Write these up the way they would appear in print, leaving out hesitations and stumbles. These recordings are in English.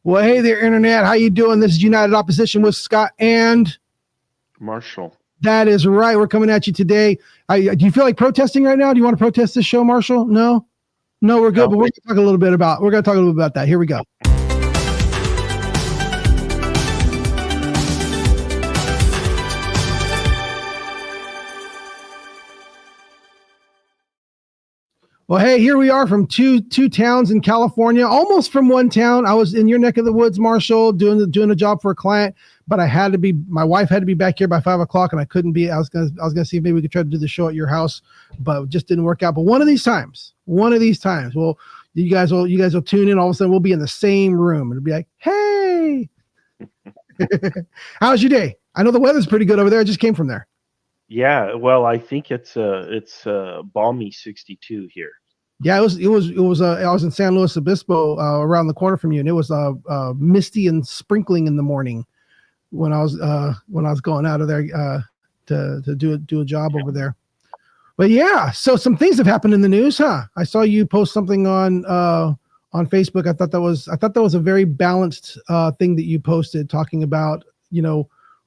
Well, hey there, Internet. How you doing? This is United Opposition with Scott and Marshall. That is right. We're coming at you today. Do you feel like protesting right now? Do you want to protest this show, Marshall? No, we're good. But we're going to talk a little bit about that. Here we go. Well, hey, here we are from two towns in California, almost from one town. I was in your neck of the woods, Marshall, doing a job for a client, but my wife had to be back here by 5:00, and I couldn't be. I was gonna see if maybe we could try to do the show at your house, but it just didn't work out. But one of these times, well, you guys will tune in. All of a sudden, we'll be in the same room, and it'll be like, hey, how's your day? I know the weather's pretty good over there. I just came from there. Yeah, well, I think it's balmy 62 here. Yeah, it was. I was in San Luis Obispo, around the corner from you, and it was misty and sprinkling in the morning when I was going out of there to do a job over there. But yeah, so some things have happened in the news, huh? I saw you post something on Facebook. I thought that was a very balanced thing that you posted, talking about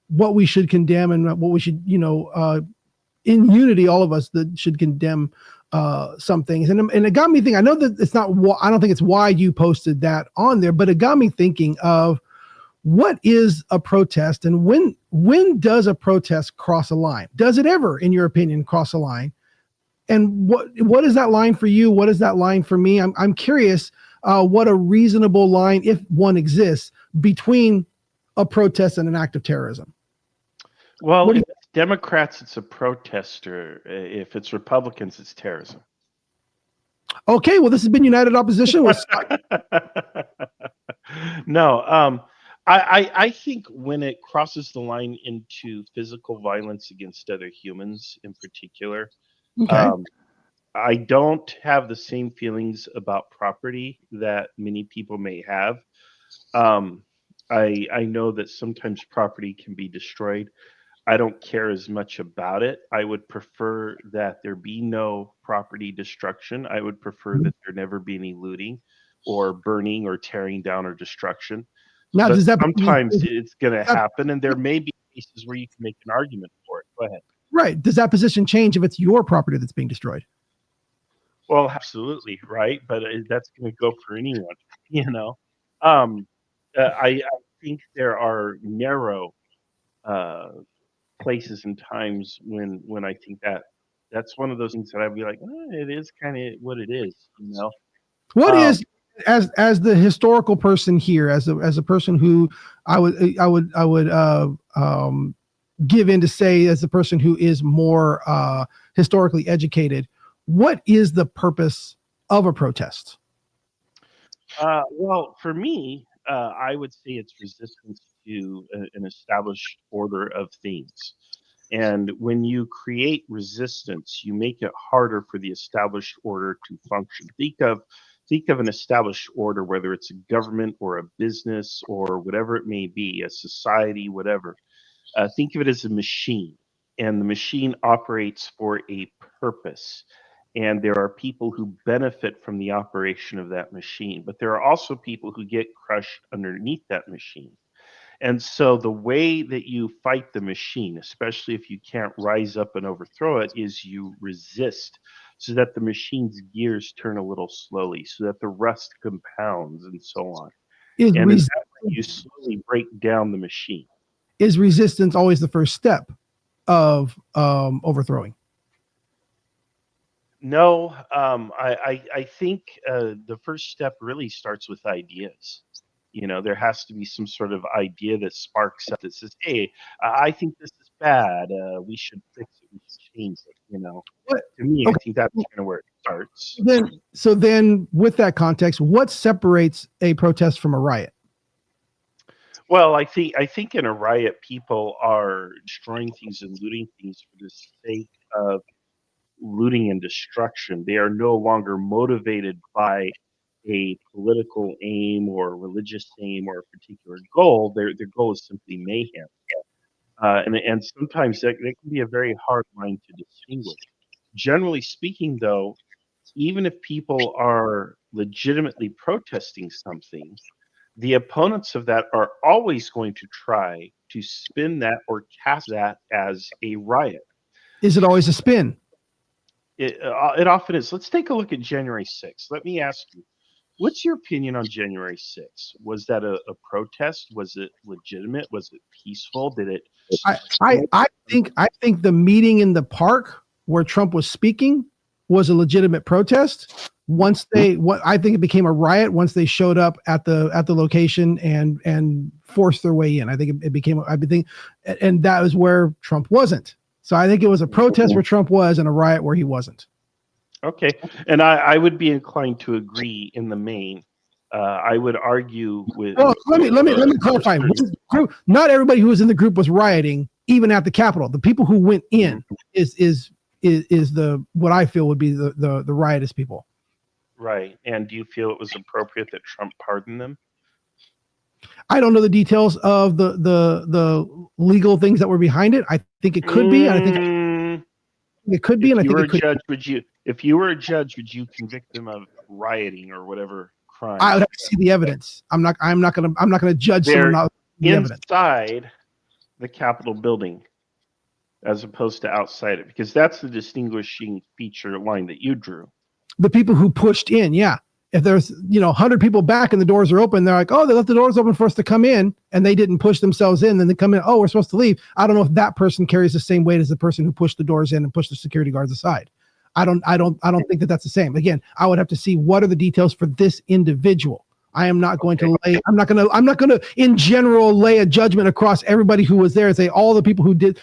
what we should condemn and what we should in unity, all of us that should condemn some things. And it got me thinking. I know that it's not. I don't think it's why you posted that on there, but it got me thinking of what is a protest, and when does a protest cross a line? Does it ever, in your opinion, cross a line? And what is that line for you? What is that line for me? I'm curious what a reasonable line, if one exists, between a protest and an act of terrorism. Well, if it's Democrats, it's a protester. If it's Republicans, it's terrorism. Okay, well, this has been United Opposition with Scott. No, I think when it crosses the line into physical violence against other humans in particular, okay. I don't have the same feelings about property that many people may have. I know that sometimes property can be destroyed. I don't care as much about it. I would prefer that there be no property destruction. I would prefer that there never be any looting or burning or tearing down or destruction. Now, but sometimes it's going to happen, and there may be cases where you can make an argument for it. Go ahead. Right. Does that position change if it's your property that's being destroyed? Well, absolutely, right? But that's going to go for anyone, I think there are narrow places and times when I think that's one of those things that I'd be like, it is kind of what it is, What is, as the historical person here, as a person who I would give in to say, as a person who is more historically educated, what is the purpose of a protest? Well, for me, I would say it's resistance to an established order of things. And when you create resistance, you make it harder for the established order to function. Think of an established order, whether it's a government or a business or whatever it may be, a society, whatever. Think of it as a machine, and the machine operates for a purpose. And there are people who benefit from the operation of that machine, but there are also people who get crushed underneath that machine. And so the way that you fight the machine, especially if you can't rise up and overthrow it, is you resist so that the machine's gears turn a little slowly, so that the rust compounds and so on. And in that way, you slowly break down the machine. Is resistance always the first step of overthrowing? No, I think the first step really starts with ideas. There has to be some sort of idea that sparks up that says, hey, I think this is bad. We should fix it. We should change it. To me, I think that's kind of where it starts. So then with that context, what separates a protest from a riot? Well, I think in a riot, people are destroying things and looting things for the sake of looting and destruction. They are no longer motivated by a political aim or religious aim or a particular goal. Their goal is simply mayhem. And sometimes that can be a very hard line to distinguish. Generally speaking, though, even if people are legitimately protesting something, The opponents of that are always going to try to spin that or cast that as a riot. Is it always a spin? It often is. Let's take a look at January 6th. Let me ask you, what's your opinion on January 6th? Was that a protest? Was it legitimate? Was it peaceful? Did it? I think the meeting in the park where Trump was speaking was a legitimate protest. I think it became a riot once they showed up at the location and forced their way in. I think it became. And that was where Trump wasn't. So I think it was a protest where Trump was and a riot where he wasn't. Okay, and I would be inclined to agree in the main. I would argue with. Well, let me clarify. Not everybody who was in the group was rioting, even at the Capitol. The people who went in is the what I feel would be the riotous people. Right, and do you feel it was appropriate that Trump pardoned them? I don't know the details of the legal things that were behind it. I think it could be. I think it could be, and I think it could. If you were a judge, would you convict them of rioting or whatever crime? I would have to see the evidence. I'm not going to judge someone without the evidence. Inside the Capitol building, as opposed to outside it, because that's the distinguishing feature line that you drew. The people who pushed in, yeah. If there's 100 people back and the doors are open, they're like, oh, they left the doors open for us to come in, and they didn't push themselves in. Then they come in, oh, we're supposed to leave. I don't know if that person carries the same weight as the person who pushed the doors in and pushed the security guards aside. I don't think that that's the same. Again, I would have to see what are the details for this individual. I am not going to lay. I'm not going to in general lay a judgment across everybody who was there and say all the people who did.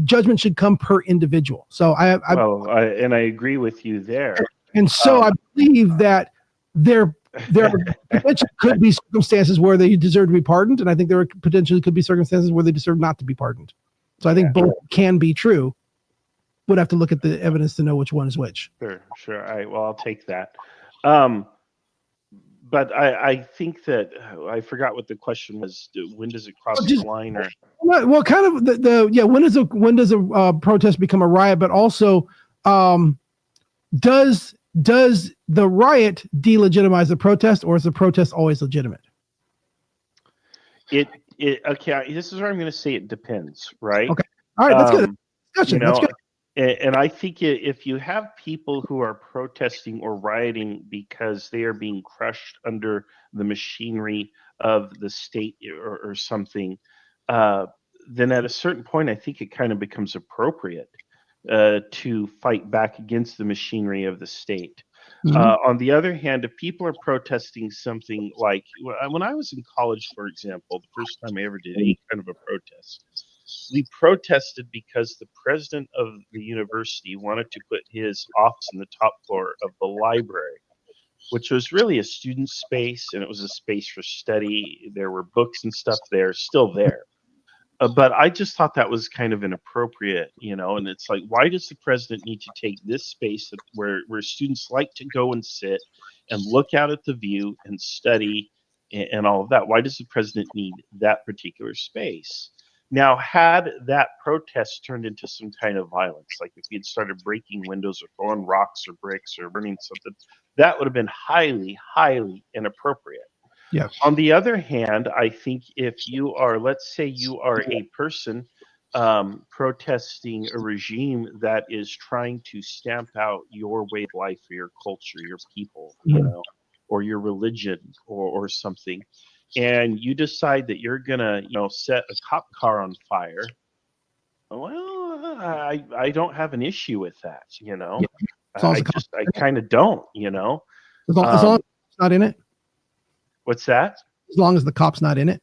Judgment should come per individual. So I agree with you there. And so I believe that there potentially could be circumstances where they deserve to be pardoned, and I think there potentially could be circumstances where they deserve not to be pardoned. So I think both can be true. Would have to look at the evidence to know which one is which. Sure. I'll take that. But I think that I forgot what the question was. When does it cross the line? Or well, kind of when does a protest become a riot? But also, does the riot delegitimize the protest, or is the protest always legitimate? Okay. This is where I'm going to say it depends, right? Okay. All right. That's good. Discussion. That's good. And I think if you have people who are protesting or rioting because they are being crushed under the machinery of the state or something, then at a certain point, I think it kind of becomes appropriate to fight back against the machinery of the state. On the other hand, if people are protesting something like when I was in college, for example, the first time I ever did any kind of a protest, we protested because the president of the university wanted to put his office in the top floor of the library, which was really a student space, and it was a space for study. There were books and stuff there, still there. But I just thought that was kind of inappropriate, and it's like, why does the president need to take this space where students like to go and sit and look out at the view and study and all of that? Why does the president need that particular space? Now, had that protest turned into some kind of violence, like if he had started breaking windows or throwing rocks or bricks or burning something, that would have been highly, highly inappropriate. Yeah. On the other hand, I think if you are, let's say you are a person protesting a regime that is trying to stamp out your way of life or your culture, your people, or your religion or something, and you decide that you're gonna, set a cop car on fire, well, I don't have an issue with that, I kind of don't, As long as it's not in it. What's that? As long as the cop's not in it.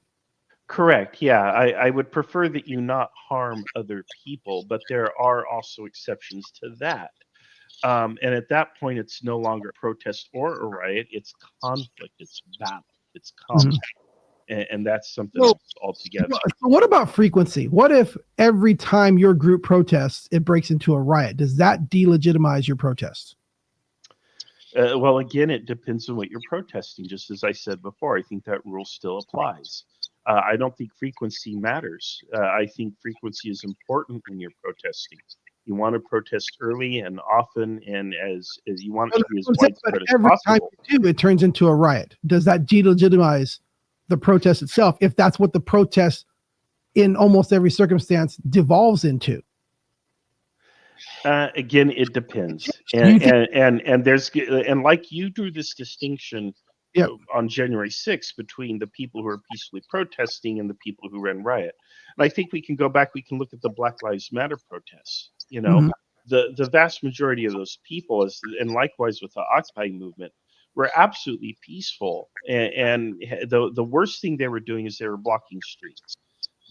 Correct. Yeah, I would prefer that you not harm other people, but there are also exceptions to that. And at that point, it's no longer a protest or a riot. It's conflict. It's battle. It's conflict. And that's something else altogether. So what about frequency? What if every time your group protests, it breaks into a riot? Does that delegitimize your protest? Well, again, it depends on what you're protesting. Just as I said before, I think that rule still applies. I don't think frequency matters. I think frequency is important when you're protesting. You want to protest early and often, and as you want it to be as widespread as every possible. Time you do, it turns into a riot. Does that delegitimize the protest itself, if that's what the protest in almost every circumstance devolves into? Again, it depends, Do you think, and there's and like you drew this distinction Yep. on January 6th between the people who are peacefully protesting and the people who ran riot. And I think we can go back. We can look at the Black Lives Matter protests. Mhm. The vast majority of those people, and likewise with the Occupy movement, were absolutely peaceful. And the worst thing they were doing is they were blocking streets.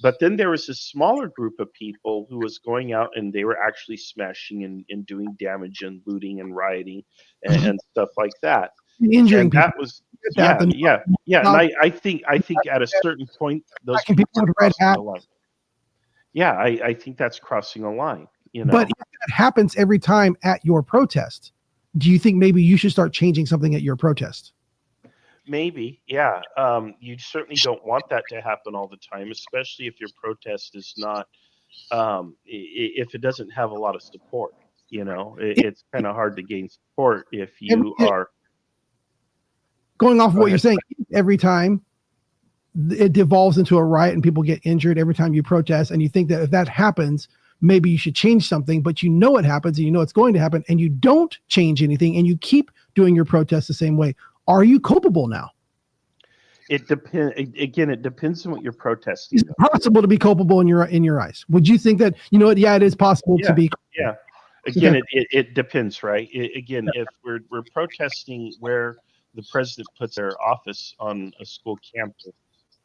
But then there was a smaller group of people who was going out and they were actually smashing and doing damage and looting and rioting and stuff like that. injuring And people? that was That, the- yeah. And I think at a certain point those Attacking people are with red crossing hats. the line. Yeah, I think that's crossing a line. But if that happens every time at your protest, do you think maybe you should start changing something at your protest? Maybe, yeah. You certainly don't want that to happen all the time, especially if your protest is not, if it doesn't have a lot of support. It's kind of hard to gain support if you are Going off of Go what ahead. you're saying, every time it devolves into a riot and people get injured every time you protest, and you think that if that happens, maybe you should change something, but you know it happens and you know it's going to happen, and you don't change anything and you keep doing your protest the same way. Are you culpable now? It depends. Again, it depends on what you're protesting. Is it possible to be culpable in your eyes? Would you think that, you know what? Yeah, it is possible to be. Yeah. Again, it depends, right? Again, if we're protesting where the president puts their office on a school campus,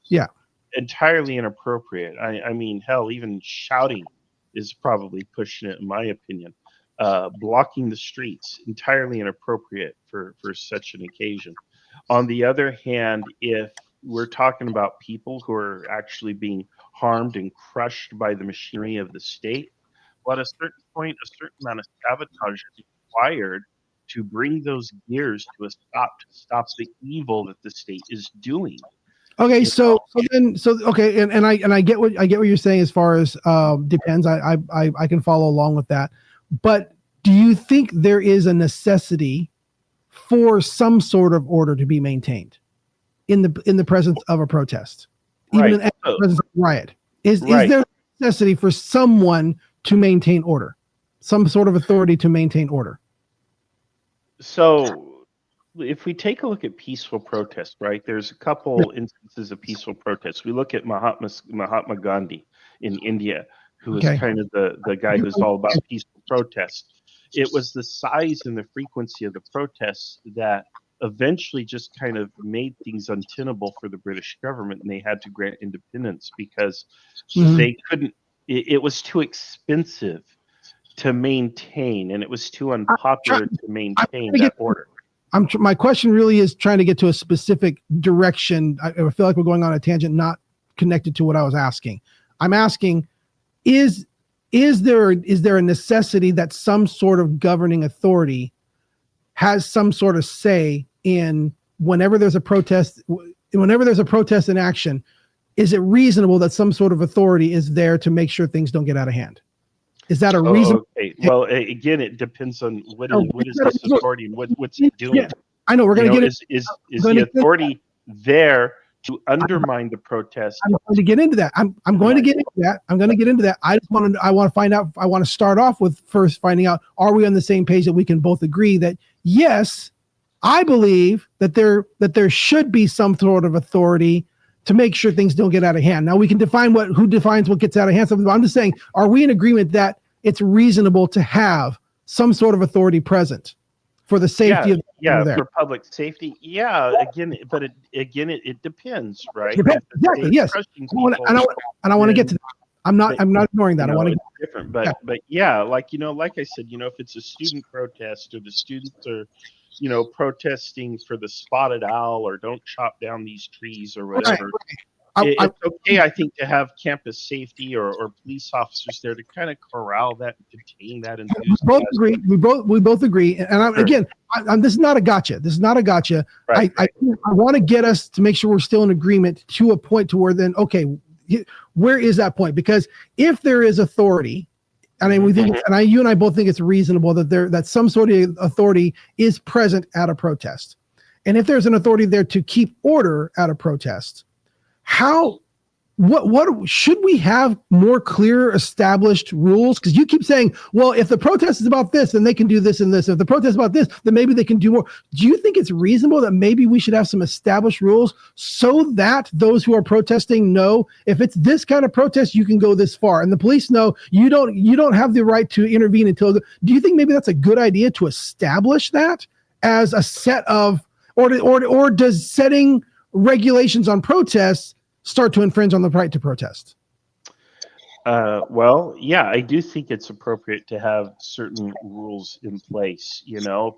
Yeah. entirely inappropriate. I mean, hell, even shouting is probably pushing it, in my opinion. Blocking the streets, entirely inappropriate for such an occasion. On the other hand, if we're talking about people who are actually being harmed and crushed by the machinery of the state, well, at a certain point, a certain amount of sabotage is required to bring those gears to a stop, to stop the evil that the state is doing. Okay, okay, and I get what you're saying as far as depends. I can follow along with that, but do you think there is a necessity for some sort of order to be maintained in the presence of a protest, even in the presence of a riot? Is there necessity for someone to maintain order, some sort of authority to maintain order? So if we take a look at peaceful protest, right, there's a couple instances of peaceful protests. We look at Mahatma Gandhi in India, who was kind of the guy who's all about peaceful protest. It was the size and the frequency of the protests that eventually just kind of made things untenable for the British government, and they had to grant independence because they couldn't. It was too expensive to maintain, and it was too unpopular to maintain that order. My question really is trying to get to a specific direction. I feel like we're going on a tangent, not connected to what I was asking. I'm asking, is there a necessity that some sort of governing authority has some sort of say in whenever there's a protest in action? Is it reasonable that some sort of authority is there to make sure things don't get out of hand? Is that a reason? Okay. Well, again, it depends on what is this authority and what's it doing. Yeah, I know we're going to get is the authority there to undermine the protest? I'm going to get into that. I'm going to get into that. I'm going to get into that. I want to find out. I want to start off with first finding out, are we on the same page that we can both agree that yes, I believe that there should be some sort of authority to make sure things don't get out of hand. Now we can define who defines what gets out of hand. I'm just saying, are we in agreement that it's reasonable to have some sort of authority present for the safety of the people there? For public safety? Yeah, but it depends, right? Exactly. Yes. I want to get to that. I'm not ignoring that. I want to get different, but yeah, like I said, if it's a student protest or the students are protesting for the spotted owl or don't chop down these trees or whatever. It's okay, I think, to have campus safety or police officers there to kind of corral that and contain that enthusiasm. We both agree. And again, this is not a gotcha. This is not a gotcha. Right. I want to get us to make sure we're still in agreement to a point to where then, okay, where is that point? Because if there is authority, and we think, you and I both think it's reasonable that some sort of authority is present at a protest. And if there's an authority there to keep order at a protest, how what should we have more clear established rules? Because you keep saying, well, if the protest is about this, then they can do this and this. If the protest is about this, then maybe they can do more. Do you think it's reasonable that maybe we should have some established rules so that those who are protesting know if it's this kind of protest, you can go this far, and the police know you don't have the right to intervene until? Do you think maybe that's a good idea to establish that as a set of, or does setting regulations on protests start to infringe on the right to protest? Well, yeah, I do think it's appropriate to have certain rules in place.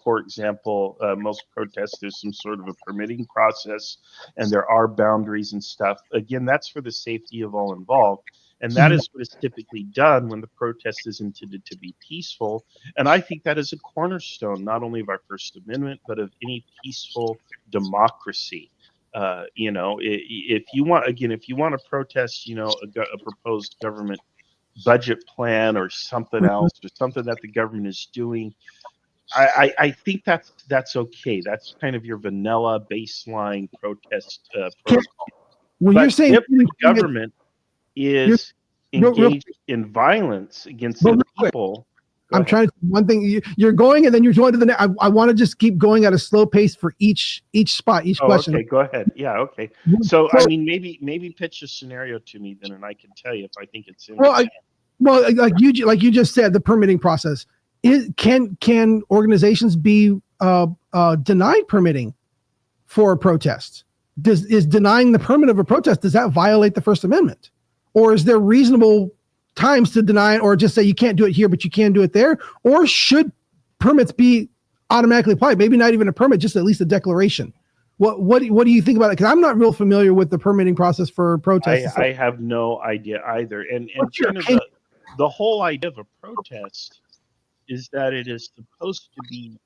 For example, most protests, there's some sort of a permitting process, and there are boundaries and stuff. Again, that's for the safety of all involved. And that is what is typically done when the protest is intended to be peaceful. And I think that is a cornerstone, not only of our First Amendment, but of any peaceful democracy. If you want to protest, a proposed government budget plan or something else, or something that the government is doing, I think that's okay. That's kind of your vanilla baseline protest protocol. When you're saying if the government is engaged in violence against the people. I'm trying to, one thing you're going and then you're going to the next. I want to just keep going at a slow pace for each spot, each question. Okay, go ahead. Yeah, okay. So I mean, maybe pitch a scenario to me then, and I can tell you if I think it's in. Like you just said, the permitting process can organizations be denied permitting for a protest? Is denying the permit of a protest, does that violate the First Amendment, or is there reasonable times to deny it, or just say you can't do it here, but you can do it there? Or should permits be automatically applied? Maybe not even a permit, just at least a declaration. What do you think about it? Because I'm not real familiar with the permitting process for protests. I have no idea either. And kind of the whole idea of a protest is that it is supposed to be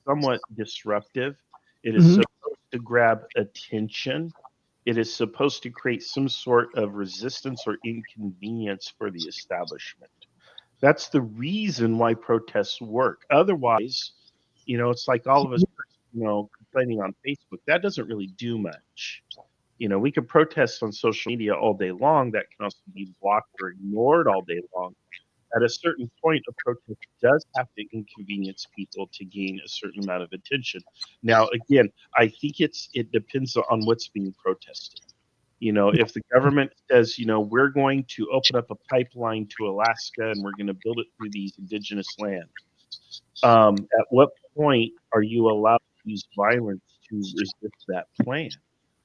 somewhat disruptive. It is supposed to grab attention. It is supposed to create some sort of resistance or inconvenience for the establishment. That's the reason why protests work. Otherwise, it's like all of us, complaining on Facebook. That doesn't really do much. We could protest on social media all day long. That can also be blocked or ignored all day long. At a certain point, a protest does have to inconvenience people to gain a certain amount of attention. Now, again, I think it depends on what's being protested. If the government says, we're going to open up a pipeline to Alaska and we're going to build it through these indigenous lands, at what point are you allowed to use violence to resist that plan?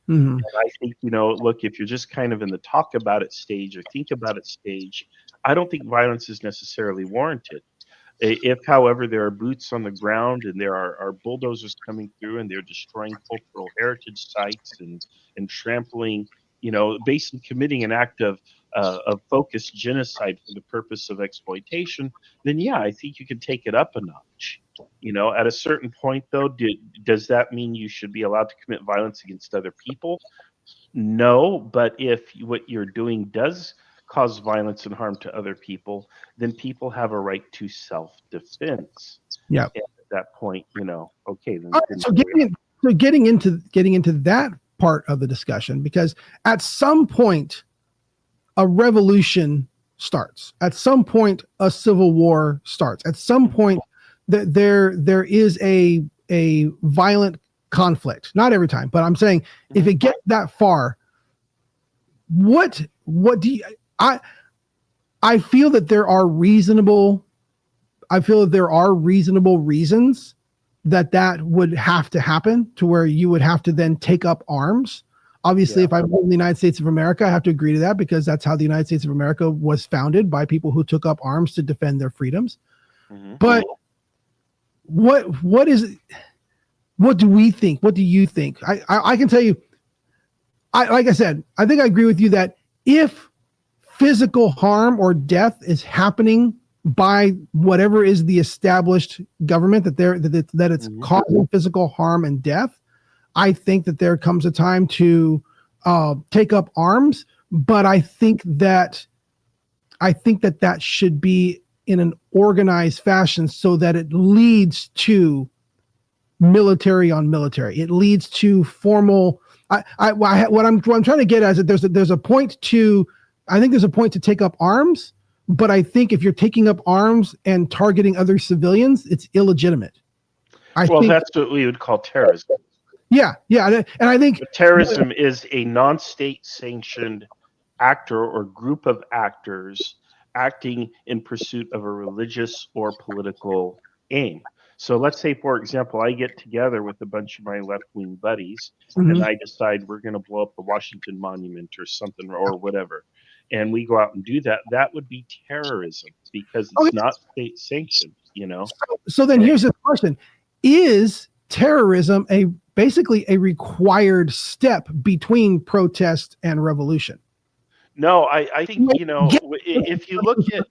And I think, look, if you're just kind of in the talk about it stage or think about it stage, I don't think violence is necessarily warranted. If, however, there are boots on the ground and there are bulldozers coming through and they're destroying cultural heritage sites and trampling, basically committing an act of focused genocide for the purpose of exploitation, then yeah, I think you can take it up a notch. At a certain point, though, does that mean you should be allowed to commit violence against other people? No, but if what you're doing does cause violence and harm to other people, then people have a right to self-defense. Yeah. And at that point, okay. Then, so getting into that part of the discussion, because at some point, a revolution starts. At some point, a civil war starts. At some point, there is a violent conflict. Not every time, but I'm saying if it gets that far, what do you? I feel that there are reasonable reasons that would have to happen, to where you would have to then take up arms. Obviously, if I'm in the United States of America, I have to agree to that, because that's how the United States of America was founded, by people who took up arms to defend their freedoms. But what do we think? What do you think? I can tell you, like I said, I think I agree with you that if physical harm or death is happening by whatever is the established government, that it's causing physical harm and death, I think that there comes a time to take up arms. But I think that should be in an organized fashion, so that it leads to military on military. It leads to formal what I'm trying to get at is that there's a point to, I think there's a point to take up arms, but I think if you're taking up arms and targeting other civilians, it's illegitimate. Well, that's what we would call terrorism. Yeah, and I think But terrorism is a non-state sanctioned actor or group of actors acting in pursuit of a religious or political aim. So let's say, for example, I get together with a bunch of my left-wing buddies and I decide we're going to blow up the Washington Monument or something or whatever, and we go out and do that. That would be terrorism because it's not state sanctioned, you know? So then here's the question. Is terrorism basically a required step between protest and revolution? No, I think, you know, if you look at,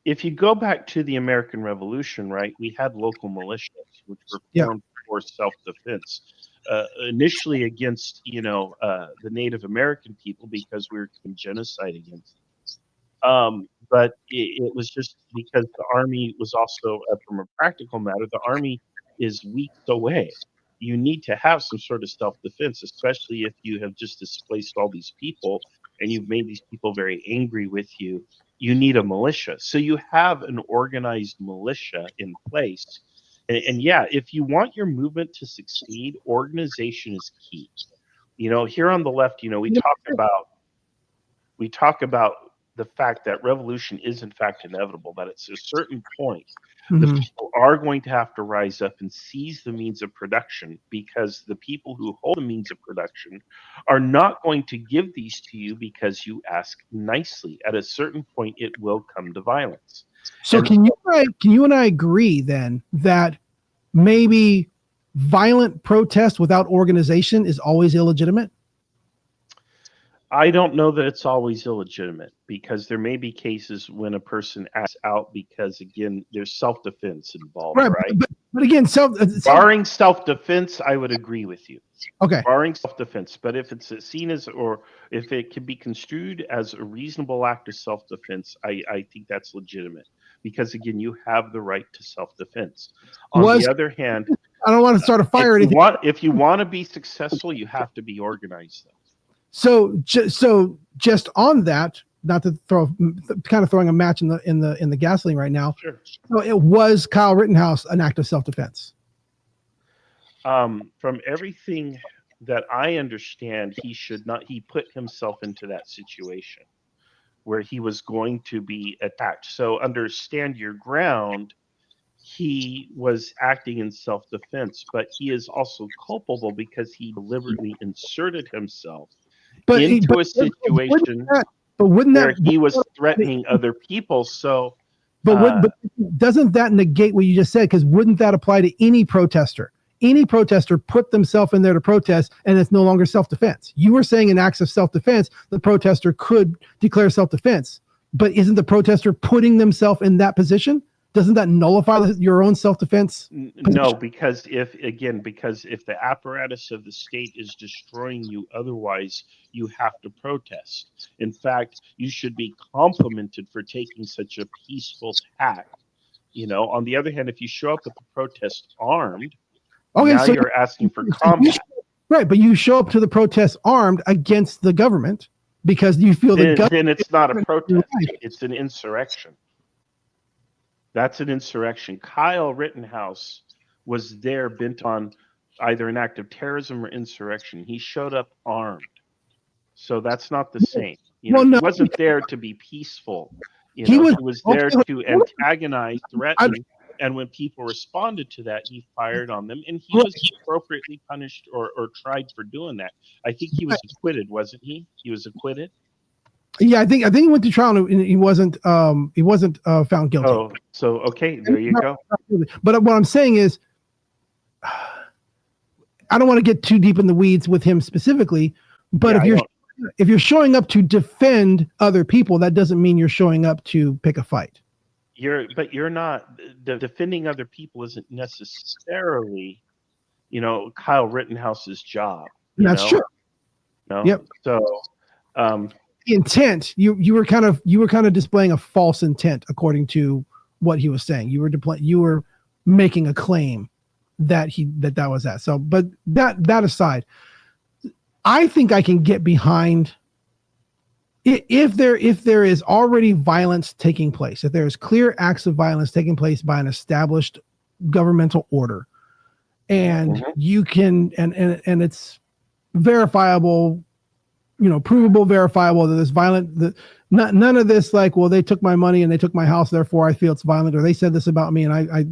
if you go back to the American Revolution, right, we had local militias, which were formed for self-defense, initially against, you know, the Native American people because we were committing genocide against them. But it was just because the army was also, from a practical matter, the army is weeks away. You need to have some sort of self-defense, especially if you have just displaced all these people and you've made these people very angry with you. You need a militia. So you have an organized militia in place. And yeah, if you want your movement to succeed, organization is key. You know, here on the left, you know, we talk about the fact that revolution is in fact inevitable, that at a certain point, the people are going to have to rise up and seize the means of production, because the people who hold the means of production are not going to give these to you because you ask nicely. At a certain point, it will come to violence. So can you and I agree then that maybe violent protest without organization is always illegitimate? I don't know that it's always illegitimate, because there may be cases when a person acts out because, again, there's self-defense involved, right? But again, barring self-defense, I would agree with you. Okay. Barring self-defense, but if it's seen as, or if it can be construed as a reasonable act of self-defense, I think that's legitimate, because again, you have the right to self-defense. On the other hand, I don't want to start a fire or anything. If you want to be successful, you have to be organized, though. So just on that, not to kind of throwing a match in the gasoline right now. Sure. So it was Kyle Rittenhouse an act of self-defense? From everything that I understand, he put himself into that situation where he was going to be attacked. So under Stand Your Ground, he was acting in self-defense, but he is also culpable because he deliberately inserted himself into a situation where he was threatening other people. So, but doesn't that negate what you just said? Because wouldn't that apply to any protester? Any protester put themselves in there to protest, and it's no longer self-defense. You were saying in acts of self-defense, the protester could declare self-defense, but isn't the protester putting themselves in that position? Doesn't that nullify your own self-defense? No, because if the apparatus of the state is destroying you, otherwise you have to protest. In fact, you should be complimented for taking such a peaceful tack. You know, on the other hand, if you show up at the protest armed, now you're asking for combat. Right, but you show up to the protest armed against the government because you feel then it's not a protest; it's an insurrection. That's an insurrection. Kyle Rittenhouse was there bent on either an act of terrorism or insurrection. He showed up armed. So that's not the same. He wasn't there to be peaceful. He was there to antagonize, threaten, and when people responded to that, he fired on them, and he was appropriately punished or tried for doing that. I think he was acquitted, wasn't he? He was acquitted. Yeah, I think he went to trial and he wasn't found guilty. Oh, so okay, there you go. But what I'm saying is, I don't want to get too deep in the weeds with him specifically, but if you're showing up to defend other people, that doesn't mean you're showing up to pick a fight. You're not defending other people isn't necessarily, Kyle Rittenhouse's job. That's true. No? Yep. So, intent, you were kind of displaying a false intent according to what he was saying. You were making a claim that that was that. So, but that aside, I think I can get behind if there is already violence taking place, if there is clear acts of violence taking place by an established governmental order, and you can and it's verifiable, provable, verifiable that it's violent, that none of this like, well, they took my money and they took my house, therefore I feel it's violent, or they said this about me and I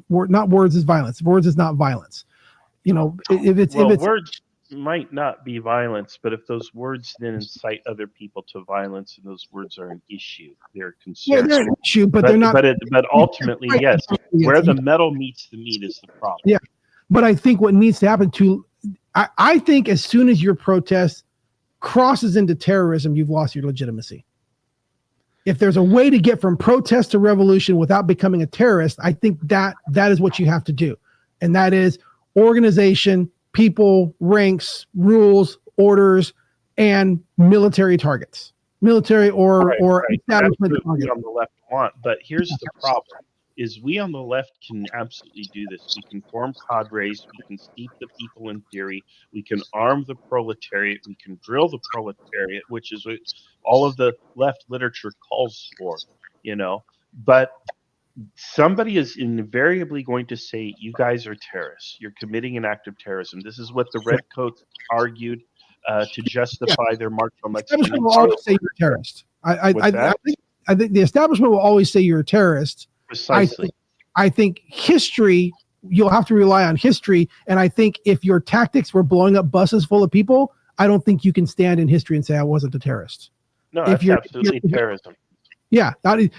not words is violence. Words is not violence. If it's words might not be violence, but if those words then incite other people to violence, and those words are an issue, they're concerned. Yeah, they're an issue, but they're not. But ultimately, yes, where the metal meets the meat is the problem. Yeah, but I think what needs to happen I think as soon as your protest crosses into terrorism, you've lost your legitimacy. If there's a way to get from protest to revolution without becoming a terrorist, I think that is what you have to do, and that is organization, people, ranks, rules, orders, and military targets, military or establishment targets. On the left want, but here's the problem: is we on the left can absolutely do this. We can form cadres. We can steep the people in theory. We can arm the proletariat. We can drill the proletariat, which is what all of the left literature calls for. But somebody is invariably going to say, you guys are terrorists. You're committing an act of terrorism. This is what the Redcoats argued to justify their march on Mexico. The establishment will always say you're a terrorist. I think the establishment will always say you're a terrorist. Precisely. I think history, you'll have to rely on history. And I think if your tactics were blowing up buses full of people, I don't think you can stand in history and say I wasn't a terrorist. No, that's absolutely terrorism. Yeah,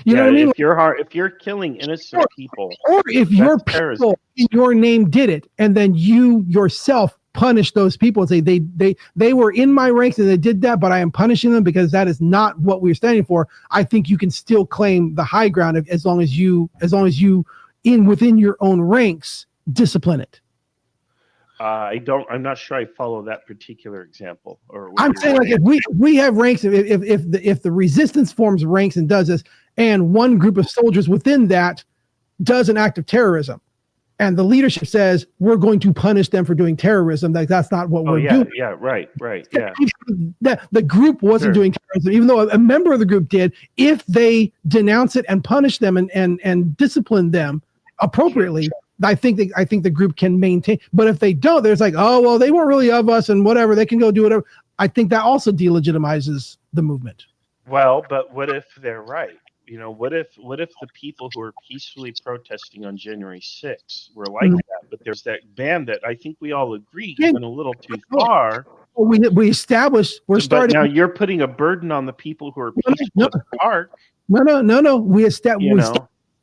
you know what I mean. If you're killing innocent people, or if your people in your name did it, and then you yourself punish those people and say they were in my ranks and they did that, but I am punishing them because that is not what we're standing for. I think you can still claim the high ground as long as you within your own ranks discipline it. I'm not sure I follow that particular example. I'm saying, like, if we have ranks, if the resistance forms ranks and does this, and one group of soldiers within that does an act of terrorism, and the leadership says we're going to punish them for doing terrorism, that's not what we're doing. Yeah, right. Yeah. The group wasn't doing terrorism, even though a member of the group did. If they denounce it and punish them and discipline them appropriately, I think the group can maintain. But if they don't, there's like, oh well, they weren't really of us and whatever, they can go do whatever. I think that also delegitimizes the movement. Well, but what if they're right? What if the people who are peacefully protesting on January 6th were like that? But there's that band that I think we all agree went a little too far. We established we're starting. But now you're putting a burden on the people who are peaceful at the park. No.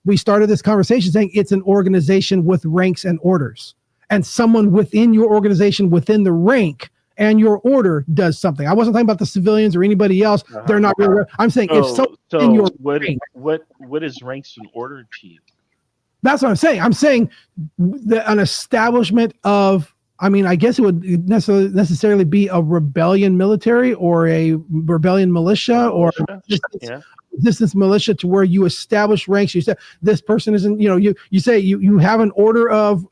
We started this conversation saying it's an organization with ranks and orders, and someone within your organization, within the rank and your order, does something. I wasn't talking about the civilians or anybody else. They're not really. I'm saying if someone in your rank, what is ranks and order to you? That's what I'm saying. I'm saying that an establishment of, I guess it would necessarily be a rebellion military or a rebellion militia or resistance militia, to where you establish ranks. You say this person isn't, you say you have an order of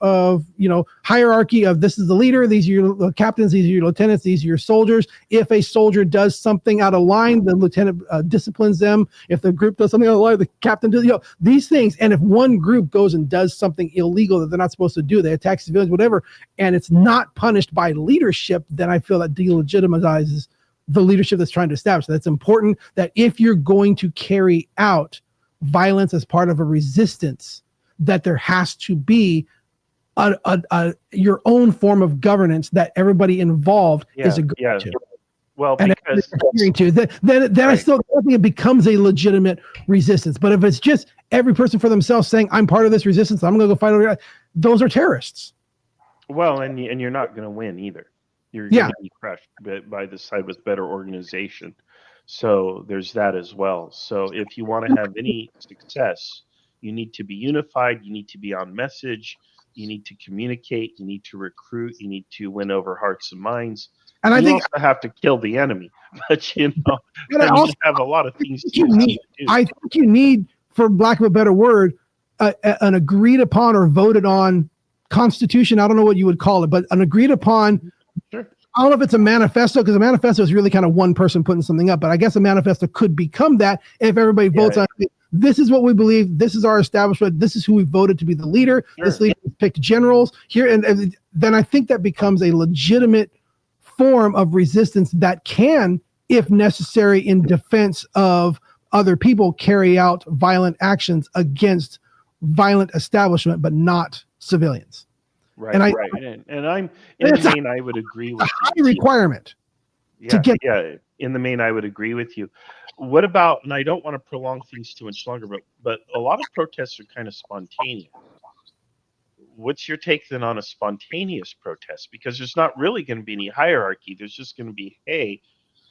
hierarchy of, this is the leader, these are your captains, these are your lieutenants, these are your soldiers. If a soldier does something out of line, the lieutenant disciplines them. If the group does something out of line, the captain does, these things. And if one group goes and does something illegal that they're not supposed to do, they attack civilians, whatever, and it's not punished by leadership, then I feel that delegitimizes the leadership that's trying to establish. That's important, that if you're going to carry out violence as part of a resistance, that there has to be your own form of governance that everybody involved is agreeing to. Well, and because then I still think it becomes a legitimate resistance. But if it's just every person for themselves saying, I'm part of this resistance, I'm going to go fight over, those are terrorists. Well, and you're not going to win either. You're going to be crushed by the side with better organization. So there's that as well. So if you want to have any success, you need to be unified. You need to be on message. You need to communicate. You need to recruit. You need to win over hearts and minds. And I think also have to kill the enemy. But you have a lot of things to do. I think you need, for lack of a better word, an agreed upon or voted on constitution. I don't know what you would call it, but an agreed upon I don't know if it's a manifesto, because a manifesto is really kind of one person putting something up, but I guess a manifesto could become that if everybody votes on it. This is what we believe. This is our establishment. This is who we voted to be the leader. Sure. This leader picked generals here. And then I think that becomes a legitimate form of resistance that can, if necessary, in defense of other people, carry out violent actions against violent establishment, but not civilians. Right, And and I'm in the main, I would agree with high you. requirement. In the main, I would agree with you. What about, and I don't want to prolong things too much longer, but a lot of protests are kind of spontaneous. What's your take then on a spontaneous protest? Because there's not really going to be any hierarchy. There's just going to be, hey,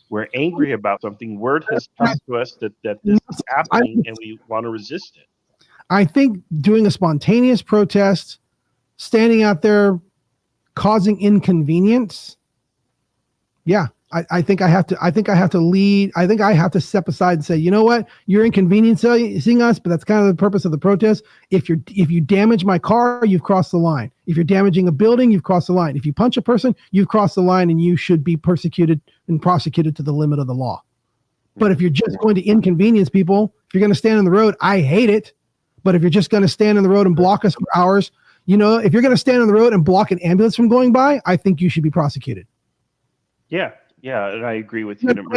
we're angry about something. Word has come to us that this is happening, and we want to resist it. I think doing a spontaneous protest, standing out there, causing inconvenience. Yeah, I think I have to lead. I think I have to step aside and say, you know what, you're inconveniencing us, but that's kind of the purpose of the protest. If you damage my car, you've crossed the line. If you're damaging a building, you've crossed the line. If you punch a person, you've crossed the line, and you should be persecuted and prosecuted to the limit of the law. But if you're just going to inconvenience people, if you're going to stand in the road, I hate it. But if you're just going to stand in the road and block us for hours, if you're going to stand on the road and block an ambulance from going by, I think you should be prosecuted. Yeah, and I agree with you. Stand on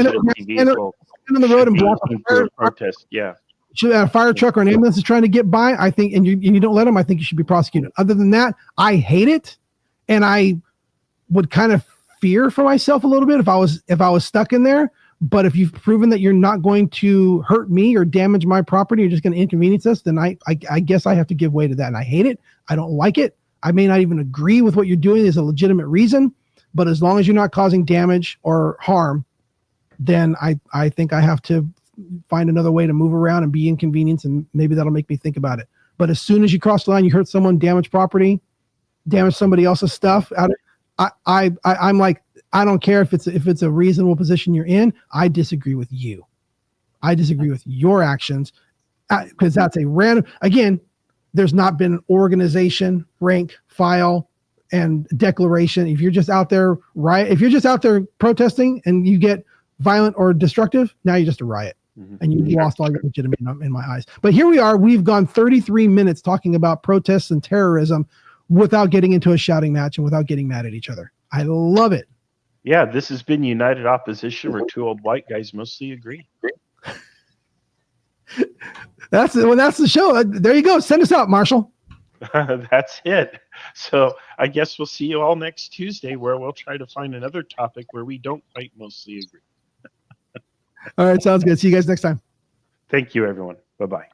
the road and block a protest. Yeah. Should a fire truck or an ambulance is trying to get by, I think, and you don't let them, I think you should be prosecuted. Other than that, I hate it, and I would kind of fear for myself a little bit if I was stuck in there. But if you've proven that you're not going to hurt me or damage my property, you're just going to inconvenience us, then I guess I have to give way to that. And I hate it. I don't like it. I may not even agree with what you're doing. There's a legitimate reason. But as long as you're not causing damage or harm, then I think I have to find another way to move around and be inconvenienced, and maybe that'll make me think about it. But as soon as you cross the line, you hurt someone, damage property, damage somebody else's stuff. I'm like, I don't care if it's a reasonable position you're in. I disagree with you. I disagree with your actions, because that's a random. Again, there's not been an organization, rank, file, and declaration. If you're just out there if you're just out there protesting and you get violent or destructive, now you're just a riot, and you've lost all your legitimacy in my eyes. But here we are. We've gone 33 minutes talking about protests and terrorism without getting into a shouting match and without getting mad at each other. I love it. Yeah, this has been United Opposition, where two old white guys mostly agree. That's the show. There you go. Send us out, Marshall. That's it. So I guess we'll see you all next Tuesday, where we'll try to find another topic where we don't quite mostly agree. All right, sounds good. See you guys next time. Thank you, everyone. Bye-bye.